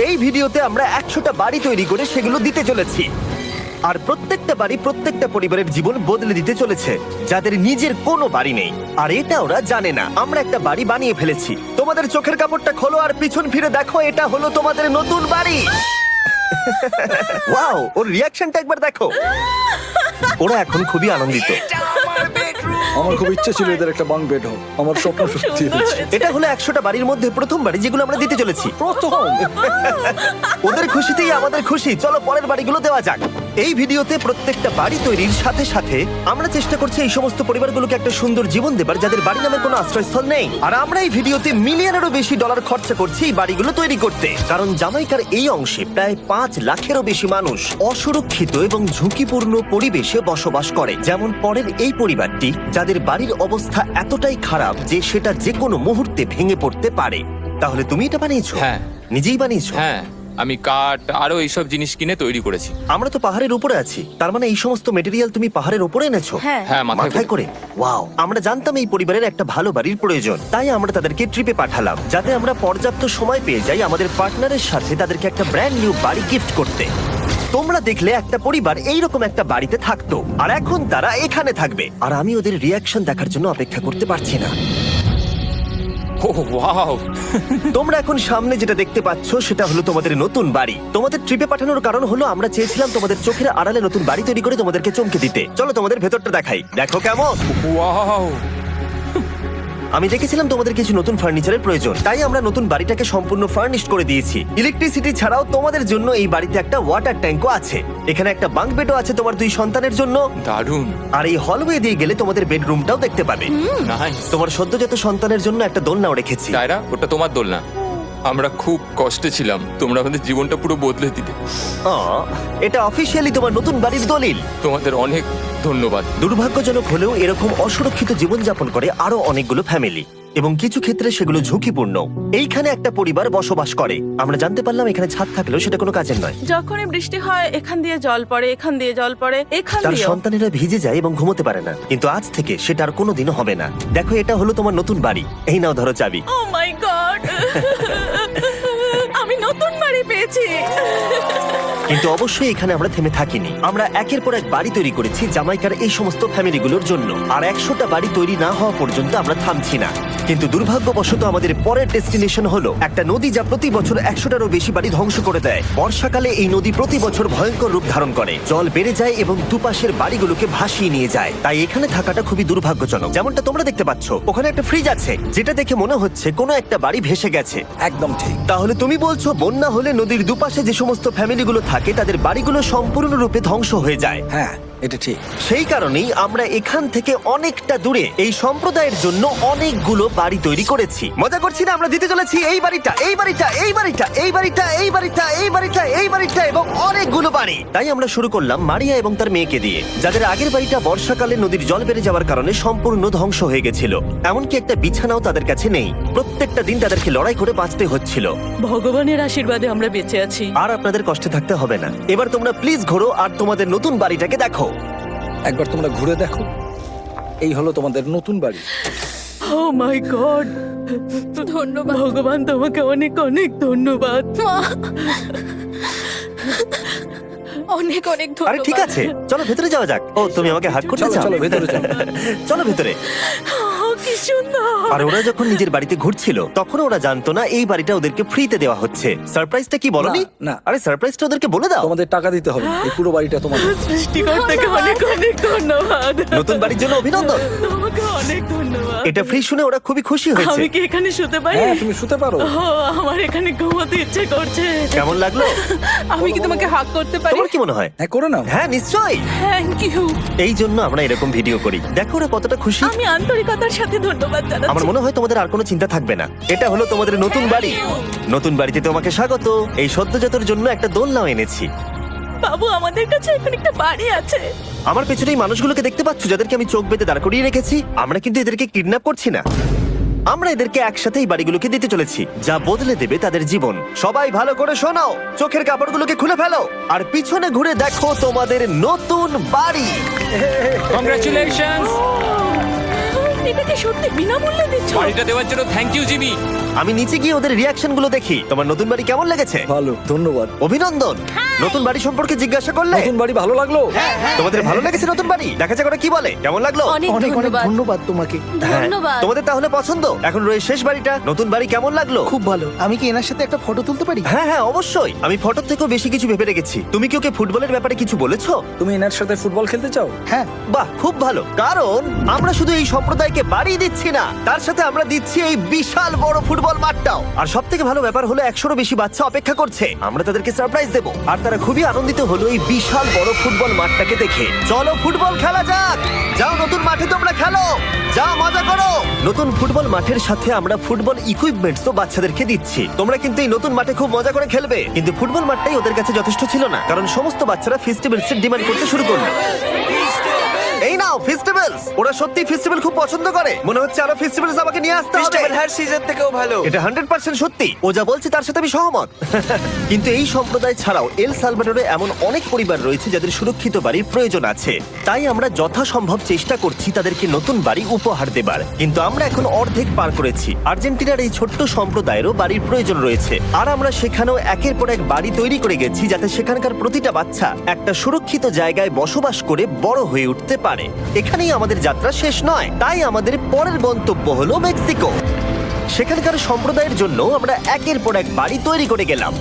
এই ভিডিওতে আমরা 100টা বাড়ি তৈরি করে সেগুলো দিতে চলেছি। আর প্রত্যেকটা বাড়ি প্রত্যেকটা পরিবারের জীবন বদলে দিতে চলেছে, যাদের নিজের কোনো বাড়ি নেই। আর এটা ওরা জানে না। আমরা একটা বাড়ি বানিয়ে ফেলেছি। তোমাদের চোখের কাপড়টা খোলো আর পিছন ফিরে দেখো, এটা হলো তোমাদের নতুন বাড়ি। ওয়াও, ওর রিয়াকশনটা একবার দেখো। ওরা এখন খুবই আনন্দিত। আমার খুব ইচ্ছে ছিল এদের একটা বাঙ্ক বেড হোক, আমার স্বপ্ন সত্যি হয়েছে। এটা হলো 100টা বাড়ির মধ্যে প্রথম বাড়ি যেগুলো আমরা দিতে চলেছি। প্রথম ওদের খুশিতেই আমাদের খুশি। চলো পরের বাড়িগুলো দেওয়া যাক। এই ভিডিওতে প্রত্যেকটা বাড়ি তৈরির সাথে সাথে আমরা চেষ্টা করছি এই সমস্ত পরিবারগুলোকে একটা সুন্দর জীবন দেবার যাদের বাড়ি নামের কোনো আশ্রয়স্থল নেই। আর আমরা এই ভিডিওতে মিলিয়নেরও বেশি ডলার খরচা করছি এই বাড়িগুলো তৈরি করতে, কারণ জামাইকার এই অংশে প্রায় 5 লাখেরও বেশি মানুষ অসুরক্ষিত এবং ঝুঁকিপূর্ণ পরিবেশে বসবাস করে। যেমন পরের এই পরিবারটি, যাদের বাড়ির অবস্থা এতটাই খারাপ যে সেটা যে কোনো মুহূর্তে ভেঙে পড়তে পারে। তাহলে তুমি এটা বানিয়েছো? হ্যাঁ। নিজেই বানিয়েছো? হ্যাঁ, আমি কাঠ আরো এইসব জিনিস কিনে তৈরি করেছি। আমরা তো পাহাড়ের উপরে আছি, তার মানে এই সমস্ত মেটেরিয়াল তুমি পাহাড়ের উপরে এনেছো? হ্যাঁ। হ্যাঁ, মাথায় করে। ওয়াও, আমরা জানতাম এই পরিবারের একটা ভালো বাড়ির প্রয়োজন, তাই আমরা তাদেরকে ট্রিপে পাঠালাম যাতে আমরা পর্যাপ্ত সময় পেয়ে যাই আমাদের পার্টনারের সাথে তাদেরকে একটা ব্র্যান্ড নিউ বাড়ি গিফট করতে। তোমরা দেখলে একটা পরিবার এইরকম একটা বাড়িতে থাকতো, আর এখন তারা এখানে থাকবে। আর আমি ওদের রিয়াকশন দেখার জন্য অপেক্ষা করতে পারছি না। ও ওয়াও, তোমরা এখন সামনে যেটা দেখতে পাচ্ছ সেটা হলো তোমাদের নতুন বাড়ি। তোমাদের ট্রিপে পাঠানোর কারণ হলো আমরা চেয়েছিলাম তোমাদের চোখের আড়ালে নতুন বাড়ি তৈরি করে তোমাদেরকে চমকে দিতে। চলো তোমাদের ভেতরটা দেখাই, দেখো কেমন। ওয়াও। আমি দেখেছিলাম তোমাদের কিছু নতুন ফার্নিচারের প্রয়োজন, তাই আমরা নতুন বাড়িটাকে সম্পূর্ণ ফার্নিশড করে দিয়েছি। ইলেকট্রিসিটি ছাড়াও তোমাদের জন্য এই বাড়িতে একটা ওয়াটার ট্যাঙ্কও আছে। এখানে একটা বাঙ্ক বেডও আছে তোমার 2 সন্তানের জন্য। দারুণ। আর এই হলওয়ে দিয়ে গেলে তোমাদের বেডরুমটাও দেখতে পাবে। নাইস। তোমার সদ্যজাত সন্তানের জন্য একটা দোলনাও রেখেছি। টায়রা, ওটা তোমার দোলনা। আমরা খুব কষ্টে ছিলাম, তোমরা আমাদের জীবনটা পুরো বদলে দিলে। এটা অফিসিয়ালি তোমার নতুন বাড়ির দলিল। তোমাদের অনেক ধন্যবাদ। দুর্ভাগ্যজনক হলেও এরকম অসুরক্ষিত জীবনযাপন করে আরো অনেকগুলো ফ্যামিলি, এবং কিছু ক্ষেত্রে সেগুলো ঝুঁকিপূর্ণ। এইখানে একটা পরিবার বসবাস করে। আমরা জানতে পারলাম এখানে ছাদ থাকলেও সেটা কোনো কাজের নয়। যখনই বৃষ্টি হয় এখান দিয়ে জল পড়ে, এখান দিয়ে জল পড়ে, এখান তার দিয়ে। সন্তানেরা ভিজে যায় এবং ঘুমোতে পারে না, কিন্তু আজ থেকে সেটা আর কোনোদিনও হবে না। দেখো, এটা হলো তোমার নতুন বাড়ি। এই নাও, ধরো চাবি। ও মাই গড, আমি নতুন বাড়ি পেয়েছি। কিন্তু অবশ্যই এখানে আমরা থেমে থাকিনি। আমরা একের পর এক বাড়ি তৈরি করেছি জামাইকার এই সমস্ত ফ্যামিলিগুলোর জন্য। আর 100টা বাড়ি তৈরি না হওয়া পর্যন্ত আমরা থামছি না। কিন্তু দুর্ভাগ্যবশত আমাদের পরের ডেস্টিনেশন হলো একটা নদী, যা প্রতি বছর 100টারও বেশি বাড়ি ধ্বংস করে দেয়। বর্ষাকালে এই নদী প্রতি বছর ভয়ঙ্কর রূপ ধারণ করে, জল বেড়ে যায় এবং দুপাশের বাড়িগুলোকে ভাসিয়ে নিয়ে যায়। তাই এখানে থাকাটা খুবই দুর্ভাগ্যজনক। যেমনটা তোমরা দেখতে পাচ্ছ, ওখানে একটা ফ্রিজ আছে যেটা দেখে মনে হচ্ছে কোনো একটা বাড়ি ভেসে গেছে। একদম ঠিক। তাহলে তুমি বলছো বন্যা হলে নদীর দুপাশে যে সমস্ত ফ্যামিলিগুলো থাকে তাদের বাড়িগুলো সম্পূর্ণরূপে ধ্বংস হয়ে যায়। হ্যাঁ, এটা ঠিক। সেই কারণেই আমরা এখান থেকে অনেকটা দূরে এই সম্প্রদায়ের জন্য অনেকগুলো বাড়ি তৈরি করেছি। মজা করছি না? আমরা দিতে চলেছি এই বাড়িটা, এই বাড়িটা, এই বাড়িটা, এই বাড়িটা, এই বাড়িটা, এই বাড়িটা, এই বাড়িটা এবং অনেকগুলো বাড়ি। তাই আমরা শুরু করলাম মারিয়া এবং তার মেয়েকে দিয়ে, যাদের আগের বাড়িটা বর্ষাকালে নদীর জল বেড়ে যাওয়ার কারণে সম্পূর্ণ ধ্বংস হয়ে গেছিল। এমনকি একটা বিছানাও তাদের কাছে নেই। প্রত্যেকটা দিন তাদেরকে লড়াই করে বাঁচতে হচ্ছিল। ভগবানের আশীর্বাদে আমরা বেঁচে আছি। আর আপনাদের কষ্টে থাকতে হবে না। এবার তোমরা প্লিজ ঘোরো আর তোমাদের নতুন বাড়িটাকে দেখো। একবার তোমরা ঘুরে দেখো, এই হলো তোমাদের নতুন বাড়ি। ও মাই গড, ধন্যবাদ ভগবান, তোমাকে অনেক অনেক ধন্যবাদ। অনেক অনেক আরে ঠিক আছে, চলো ভেতরে যাওয়া যাক। ও, তুমি আমাকে হাত করতে চলো চাও? চলো ভেতরে চলো। চলো ভেতরে। কি সুন্দর। আর ওরা যখন নিজের বাড়িতে ঘুরছিল তখন ওরা জানতো না এই বাড়িটা ওদেরকে ফ্রিতে দেওয়া হচ্ছে। সারপ্রাইজটা কি বলনি? না, না। আরে সারপ্রাইজটা ওদেরকে বলে দাও। তোমাদের টাকা দিতে হবে, এই পুরো বাড়িটা তোমাদের। সৃষ্টিকর্তাকে অনেক অনেক ধন্যবাদ। নতুন বাড়ির জন্য অভিনন্দন। তোমাকে অনেক ধন্যবাদ। এটা ফ্রি শুনে ওরা খুবই খুশি হয়েছে। আমি কি এখানে শুতে পারি? হ্যাঁ, তুমি শুতে পারো। ও, আমার এখানে ঘুমোতে ইচ্ছে করছে। কেমন লাগলো? আমি কি তোমাকে হাগ করতে পারি? তোমার কি মনে হয়? হ্যাঁ, করে নাও। হ্যাঁ, নিশ্চয়ই। Thank you. এই জন্য আমরা এরকম ভিডিও করি। দেখো ওরা কতটা খুশি। আমি আন্তরিকতার সাথে ধন্যবাদ জানাচ্ছি। আমার মনে হয় তোমাদের আর কোনো চিন্তা থাকবে না। এটা হলো তোমাদের নতুন বাড়ি। নতুন বাড়িতে তোমাকে স্বাগত। এই সদ্যজাতর জন্য একটা দোলনাও এনেছি। বাবু, আমাদের কাছে এখন একটা বাড়ি আছে। আমার পেছনে এই মানুষগুলোকে দেখতে পাচ্ছ, যাদেরকে আমি চোখ বেঁধে দাঁড় করিয়ে রেখেছি? আমরা কিন্তু এদেরকে কিডন্যাপ করছি না। আমরা এদেরকে একসাথে এই বাড়িগুলোকে দিতে চলেছি, যা বদলে দেবে তাদের জীবন। সবাই ভালো করে শোনাও, চোখের কাপড়গুলোকে খুলে ফেলো আর পিছনে ঘুরে দেখো তোমাদের নতুন বাড়ি। কংগ্রাচুলেশনস। এটাকে সত্যি বিনামূল্যে দিচ্ছ? বাড়িটা দেওয়ার জন্য থ্যাংক ইউ জিমি। আমি নিচে গিয়ে ওদের রিয়াকশন গুলো দেখি। তোমার নতুন বাড়ি কেমন লেগেছে? ভালো, ধন্যবাদ। অভিনন্দন। নতুন বাড়ি সম্পর্কে জিজ্ঞাসা করলে? নতুন বাড়ি ভালো লাগলো? তোমাদের ভালো লেগেছে নতুন বাড়ি? দেখা যাক ওরা কি বলে। কেমন লাগলো? অনেক অনেক অনেক ধন্যবাদ। ধন্যবাদ তোমাকে। হ্যাঁ, ধন্যবাদ। তোমাদের তাহলে পছন্দ? এখন রয়েছে শেষ বাড়িটা। নতুন বাড়ি কেমন লাগলো? খুব ভালো। আমি কি এনার সাথে একটা ফটো তুলতে পারি? হ্যাঁ হ্যাঁ অবশ্যই। আমি ফটোর থেকেও বেশি কিছু ভেবে রেখেছি। তুমি কি ওকে ফুটবলের ব্যাপারে কিছু বলেছো? তুমি এনার সাথে ফুটবল খেলতে চাও? হ্যাঁ। বাহ, খুব ভালো। কারণ আমরা শুধু এই সম্প্রদায়কে বাড়ি দিচ্ছি না, তার সাথে আমরা দিচ্ছি এই বিশাল বড় ফুটবল মাঠটাও। আর সব থেকে ভালো ব্যাপার হলো 100-রও বেশি বাচ্চা অপেক্ষা করছে। আমরা তাদেরকে সারপ্রাইজ দেবো। আর তারা খুবই আনন্দিত হলো এই বিশাল বড় ফুটবল মাঠটাকে দেখে। চলো ফুটবল খেলা যাক। যাও নতুন মাঠে তোমরা খেলো, যাও মজা করো। নতুন ফুটবল মাঠের সাথে আমরা ফুটবল ইকুইপমেন্টসও বাচ্চাদেরকে দিচ্ছি। তোমরা কিন্তু এই নতুন মাঠে খুব মজা করে খেলবে। কিন্তু ফুটবল মাঠটাই ওদের কাছে যথেষ্ট ছিল না, কারণ সমস্ত বাচ্চারা ফেস্টিভ্যালস এর ডিমান্ড করতে শুরু করলো। এই নাও ফেস্টিভ্যালস। ওরা সত্যি ফেস্টিভ্যাল খুব পছন্দ করে। মনে হচ্ছে আরো ফেস্টিভ্যালস আমাকে নিয়ে আসতে হবে। হ্যার সিজন থেকেও ভালো। এটা 100% সত্যি। ও যা বলছে তার সাথে আমি সহমত। কিন্তু এই সম্প্রদায় ছাড়াও এল সালভাডোরে এমন অনেক পরিবার রয়েছে যাদের সুরক্ষিত বাড়ির প্রয়োজন আছে। তাই আমরা যথাসম্ভব চেষ্টা করছি তাদেরকে নতুন বাড়ি উপহার দেবার। কিন্তু আমরা এখন অর্ধেক পার করেছি। আর্জেন্টিনার এই ছোট্ট সম্প্রদায়েরও বাড়ির প্রয়োজন রয়েছে। আর আমরা সেখানেও একের পর এক বাড়ি তৈরি করে গেছি, যাতে সেখানকার প্রতিটা বাচ্চা একটা সুরক্ষিত জায়গায় বসবাস করে বড় হয়ে উঠতে পারে। এখানেই আমাদের যাত্রা শেষ নয়, তাই আমাদের পরের গন্তব্য হলো মেক্সিকো। সেখানকার সম্প্রদায়ের জন্য আমরা একের পর এক বাড়ি তৈরি করে গেলাম।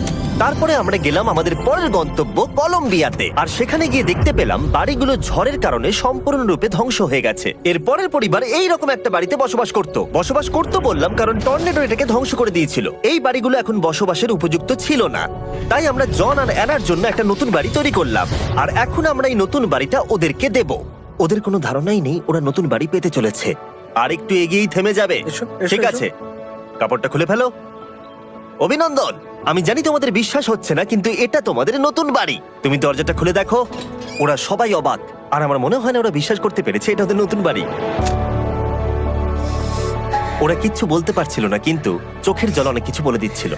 তারপরে আমরা গেলাম আমাদের পরের গন্তব্য কলম্বিয়াতে। আর সেখানে গিয়ে দেখতে পেলাম বাড়িগুলো ঝড়ের কারণে সম্পূর্ণরূপে ধ্বংস হয়ে গেছে। এর পরের পরিবার এই রকম একটা বাড়িতে বসবাস করত বললাম কারণ টর্নেডো এটাকে ধ্বংস করে দিয়েছিল। এই বাড়িগুলো এখন বসবাসের উপযুক্ত ছিল না। তাই আমরা জন আর অ্যানার জন্য একটা নতুন বাড়ি তৈরি করলাম। আর এখন আমরা এই নতুন বাড়িটা ওদেরকে দেব। ওদের কোনো ধারণাই নেই ওরা নতুন বাড়ি পেতে চলেছে। আর একটু এগিয়েই থেমে যাবে। এসো, এসো, ঠিক এসো। আছে, কাপড়টা খুলে ফেলো। অভিনন্দন। আমি জানি তোমাদের বিশ্বাস হচ্ছে না, কিন্তু এটা তোমাদের নতুন বাড়ি। তুমি দরজাটা খুলে দেখো। ওরা সবাই অবাক। আর আমার মনে হয় না ওরা বিশ্বাস করতে পেরেছে এটা ওদের নতুন বাড়ি। ওরা কিচ্ছু বলতে পারছিল না, কিন্তু চোখের জল অনেক কিছু বলে দিচ্ছিল।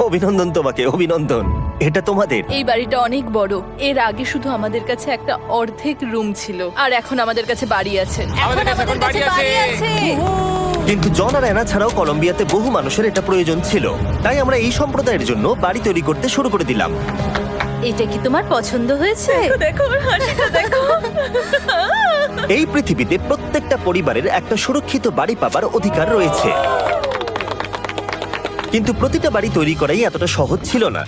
অভিনন্দন তোমাকে, অভিনন্দন। এটা তোমাদের। এই বাড়িটা অনেক বড়। এর আগে শুধু আমাদের কাছে একটা অর্ধেক রুম ছিল, আর এখন আমাদের কাছে বাড়ি আছে। আমাদের কাছে এখন বাড়ি আছে। কিন্তু জন আর অ্যানা ছাড়াও কলম্বিয়াতে বহু মানুষের এটা প্রয়োজন ছিল। তাই আমরা এই সম্প্রদায়ের জন্য বাড়ি তৈরি করতে শুরু করে দিলাম। এটা কি তোমার পছন্দ হয়েছে? দেখো ওর হাসিটা দেখো। এই পৃথিবীতে প্রত্যেকটা পরিবারের একটা সুরক্ষিত বাড়ি পাবার অধিকার রয়েছে। কিন্তু প্রতিটা বাড়ি তৈরি করাই এতটা সহজ ছিল না।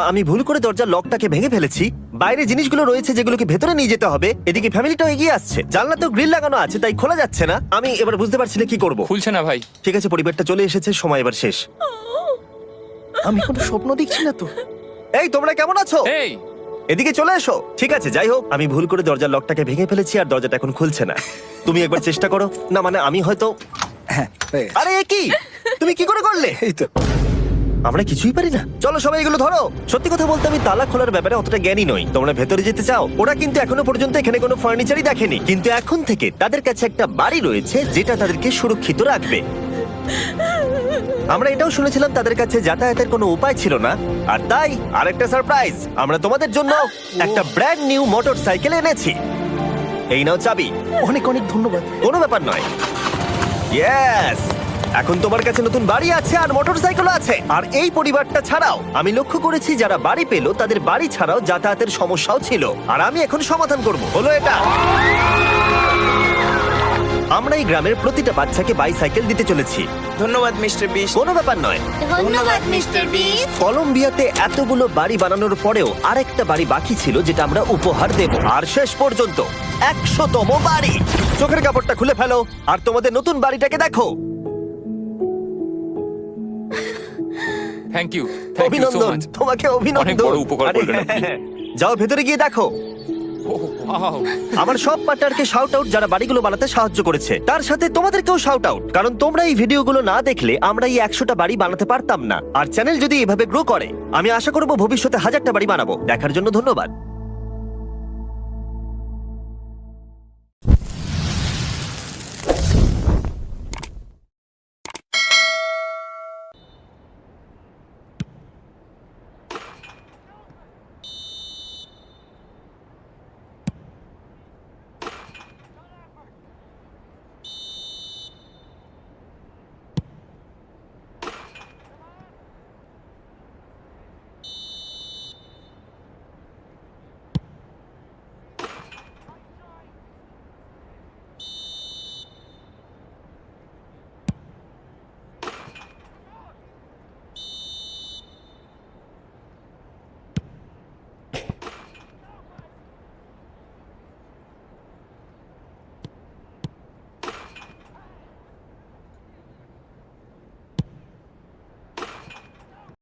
আমি ভুল করে দরজার লকটাকে ভেঙে ফেলেছি। বাইরে জিনিসগুলো রয়েছে যেগুলোকে ভেতরে নিয়ে যেতে হবে। এদিকে ফ্যামিলিটাও এগিয়ে আসছে। জানলাতেও গ্রিল লাগানো আছে, তাই খোলা যাচ্ছে না। আমি এবার বুঝতে পারছি না কি করব। খুলছে না ভাই। ঠিক আছে, পরিবারটা চলে এসেছে, সময় এবার শেষ। আমি কোনো স্বপ্ন দেখছি না তো। এই তোমরা কেমন আছো? এই এদিকে চলে এসো। ঠিক আছে, যাই হোক, আমি ভুল করে দরজার লকটাকে ভেঙে ফেলেছি আর দরজাটা এখন খুলছে না। তুমি একবার চেষ্টা করো না। মানে আমি হয়তো। হ্যাঁ, হয়ে গেছে। আরে এ কি? তুমি কি করে করলে? এই তো। আমরা কিছুই পারি না। চলো সবাই এগুলো ধরো। সত্যি কথা বলতে আমি তালা খোলার ব্যাপারে অতটা জ্ঞানী নই। তোমরা ভেতরে যেতে চাও? ওরা কিন্তু এখনো পর্যন্ত এখানে কোনো ফার্নিচারই দেখেনি, কিন্তু এখন থেকে তাদের কাছে একটা বাড়ি রয়েছে যেটা তাদেরকে সুরক্ষিত রাখবে। আমরা এটাও শুনেছিলাম তাদের কাছে যাতায়াতের কোনো উপায় ছিল না, আর তাই আরেকটা সারপ্রাইজ। আমরা তোমাদের জন্য একটা ব্র্যান্ড নিউ মোটরসাইকেল এনেছি। এই নাও চাবি। অনেক অনেক ধন্যবাদ। কোনো ব্যাপার নয়। ইয়েস, এখন তোমার কাছে নতুন বাড়ি আছে আর মোটরসাইকেল আছে। আর এই পরিবারটা ছাড়াও আমি লক্ষ্য করেছি যারা বাড়ি পেল তাদের বাড়ি ছাড়াও যাতায়াতের সমস্যাও ছিল, আর আমি এখন সমাধান করব। হলো এটা। আমরা এই গ্রামের প্রতিটা বাচ্চাকে বাইসাইকেল দিতে চলেছি। ধন্যবাদ মিস্টার বিস্ট। কোনো ব্যাপার নয়। ধন্যবাদ মিস্টার বিস্ট। কলম্বিয়াতে এতগুলো বাড়ি বানানোর পরেও আরেকটা বাড়ি বাকি ছিল যেটা আমরা উপহার দেব। আর শেষ পর্যন্ত 100তম বাড়ি। চোখের কাপড়টা খুলে ফেলো আর তোমাদের নতুন বাড়িটাকে দেখো। Thank you, thank you so অভিনন্দন, মাচ। তোমাকে অনেক অভিনন্দন। বড় উপকার আরে, করলেন আপনি। যাও ভেতরে গিয়ে দেখো। ওয়াও। আমার সব পার্টনারকে শাউট আউট যারা বাড়িগুলো বানাতে সাহায্য করেছে। তার সাথে তোমাদেরকেও শাউট আউট, কারণ তোমরা এই ভিডিওগুলো না দেখলে আমরা এই 100টা বাড়ি বানাতে পারতাম না। আর চ্যানেল যদি এভাবে গ্রো করে, আমি আশা করব ভবিষ্যতে 1000টা বাড়ি বানাবো। দেখার জন্য ধন্যবাদ।